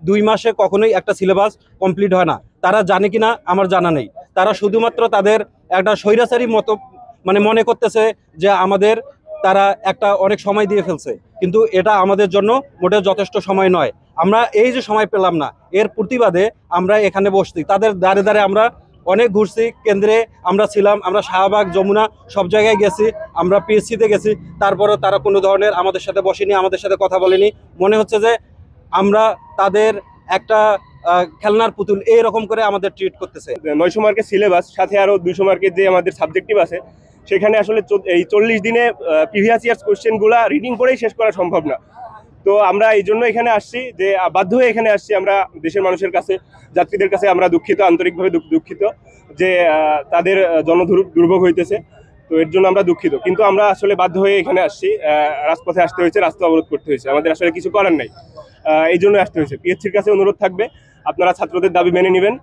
2 মাসে কখনোই একটা সিলেবাস কমপ্লিট হয় না। তারা জানে কিনা আমার জানা নেই। তারা শুধুমাত্র তাদের একটা স্বৈরাচারী মতো মনে করতেছে যে আমাদের তারা একটা অনেক সময় দিয়ে ফেলছে, কিন্তু এটা আমাদের জন্য মোটেও যথেষ্ট সময় নয়। আমরা এই যে সময় পেলাম না, এর প্রতিবাদে আমরা এখানে বসছি। তাদের দ্বারে দ্বারে আমরা অনেক ঘুরছি, কেন্দ্রে আমরা ছিলাম, আমরা শাহবাগ, যমুনা সব জায়গায় গেছি, আমরা পিএসসিতে গেছি, তারপরেও তারা কোনো ধরনের আমাদের সাথে বসেনি, আমাদের সাথে কথা বলেনি। মনে হচ্ছে যে আমরা তাদের একটা খেলনার পুতুল এইরকম করে আমাদের ট্রিট করতেছে। 900 মার্কের সিলেবাস সাথে আরও 200 মার্কের যে আমাদের সাবজেক্টিভ আছে, সেখানে আসলে এই 40 দিনে প্রিভিয়াস ইয়ার্স কোয়েশ্চেনগুলো রিডিং করেই শেষ করা সম্ভব না। তো আমরা এই জন্য এখানে আসছি, যে বাধ্য হয়ে এখানে আসছি। আমরা দেশের মানুষের কাছে, যাত্রীদের কাছে আমরা দুঃখিত, আন্তরিকভাবে দুঃখিত যে তাদের জনদুর্ভোগ হইতেছে। তো এর জন্য আমরা দুঃখিত, কিন্তু আমরা আসলে বাধ্য হয়ে এখানে আসছি। রাজপথে আসতে হয়েছে, রাস্তা অবরোধ করতে হয়েছে, আমাদের আসলে কিছু করার নাই, এই জন্য আসতে হয়েছে। পিএসসির কাছে অনুরোধ থাকবে, আপনারা ছাত্রদের দাবি মেনে নেবেন।